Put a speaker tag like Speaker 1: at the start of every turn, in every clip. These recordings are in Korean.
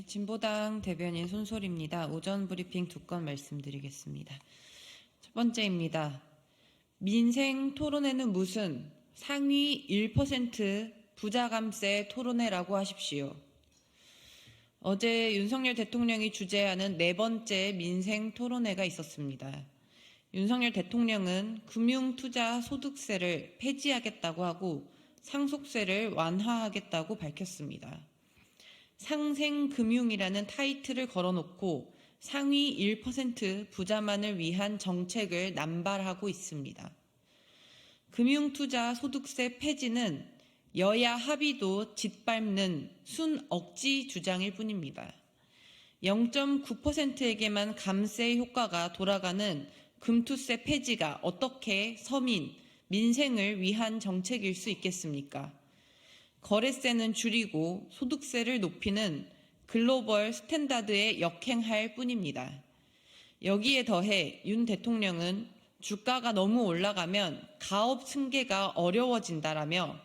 Speaker 1: 진보당 대변인 손솔입니다. 오전 브리핑 2건 말씀드리겠습니다. 첫 번째입니다. 민생 토론회는 무슨 상위 1% 부자감세 토론회라고 하십시오. 어제 윤석열 대통령이 주재하는 4번째 민생 토론회가 있었습니다. 윤석열 대통령은 금융투자소득세를 폐지하겠다고 하고 상속세를 완화하겠다고 밝혔습니다. 상생금융이라는 타이틀을 걸어놓고 상위 1% 부자만을 위한 정책을 남발하고 있습니다. 금융투자 소득세 폐지는 여야 합의도 짓밟는 순 억지 주장일 뿐입니다. 0.9%에게만 감세 효과가 돌아가는 금투세 폐지가 어떻게 서민, 민생을 위한 정책일 수 있겠습니까? 거래세는 줄이고 소득세를 높이는 글로벌 스탠다드에 역행할 뿐입니다. 여기에 더해 윤 대통령은 주가가 너무 올라가면 가업 승계가 어려워진다라며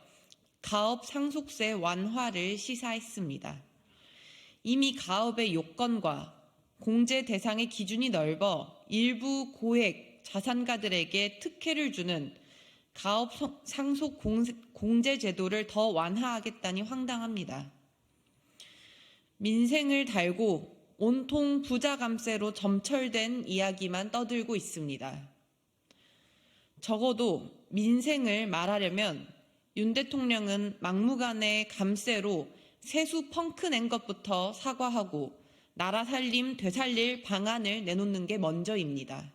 Speaker 1: 가업 상속세 완화를 시사했습니다. 이미 가업의 요건과 공제 대상의 기준이 넓어 일부 고액 자산가들에게 특혜를 주는 가업 상속 공제 제도를 더 완화하겠다니 황당합니다. 민생을 달고 온통 부자 감세로 점철된 이야기만 떠들고 있습니다. 적어도 민생을 말하려면 윤 대통령은 막무가내 감세로 세수 펑크 낸 것부터 사과하고 나라 살림 되살릴 방안을 내놓는 게 먼저입니다.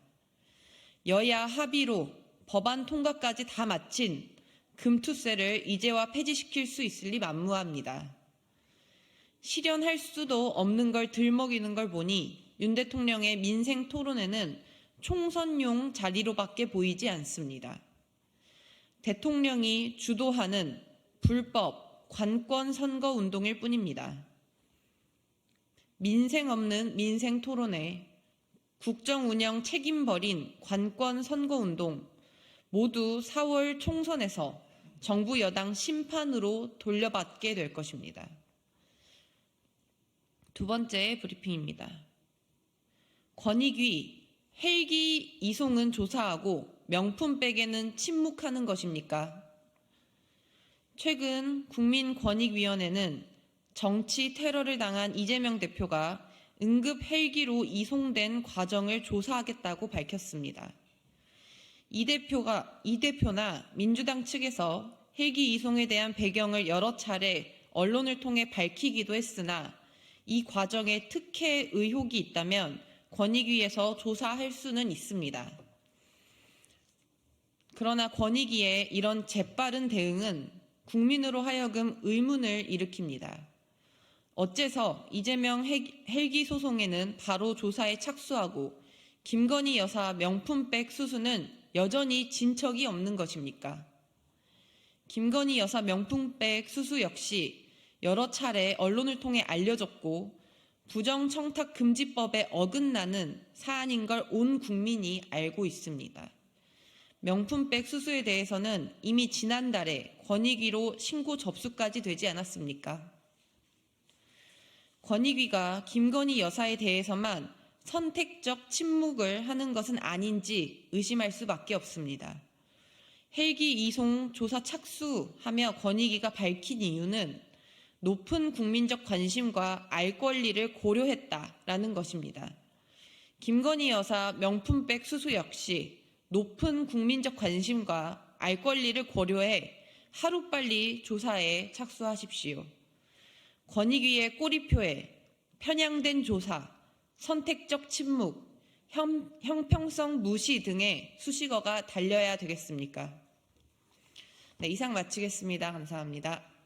Speaker 1: 여야 합의로 법안 통과까지 다 마친 금투세를 이제와 폐지시킬 수 있을 리 만무합니다. 실현할 수도 없는 걸 들먹이는 걸 보니 윤 대통령의 민생 토론회는 총선용 자리로밖에 보이지 않습니다. 대통령이 주도하는 불법 관권 선거 운동일 뿐입니다. 민생 없는 민생 토론회, 국정 운영 책임 버린 관권 선거 운동, 모두 4월 총선에서 정부 여당 심판으로 돌려받게 될 것입니다. 두 번째 브리핑입니다. 권익위, 헬기 이송은 조사하고 명품백에는 침묵하는 것입니까? 최근 국민권익위원회는 정치 테러를 당한 이재명 대표가 응급 헬기로 이송된 과정을 조사하겠다고 밝혔습니다. 이 대표나 민주당 측에서 헬기 이송에 대한 배경을 여러 차례 언론을 통해 밝히기도 했으나 이 과정에 특혜 의혹이 있다면 권익위에서 조사할 수는 있습니다. 그러나 권익위의 이런 재빠른 대응은 국민으로 하여금 의문을 일으킵니다. 어째서 이재명 헬기 소송에는 바로 조사에 착수하고 김건희 여사 명품백 수수는 여전히 진척이 없는 것입니까? 김건희 여사 명품백 수수 역시 여러 차례 언론을 통해 알려졌고 부정청탁금지법에 어긋나는 사안인 걸 온 국민이 알고 있습니다. 명품백 수수에 대해서는 이미 지난달에 권익위로 신고 접수까지 되지 않았습니까? 권익위가 김건희 여사에 대해서만 선택적 침묵을 하는 것은 아닌지 의심할 수밖에 없습니다. 헬기 이송 조사 착수하며 권익위가 밝힌 이유는 높은 국민적 관심과 알 권리를 고려했다라는 것입니다. 김건희 여사 명품백 수수 역시 높은 국민적 관심과 알 권리를 고려해 하루빨리 조사에 착수하십시오. 권익위의 꼬리표에 편향된 조사, 선택적 침묵, 형평성 무시 등의 수식어가 달려야 되겠습니까? 네, 이상 마치겠습니다. 감사합니다.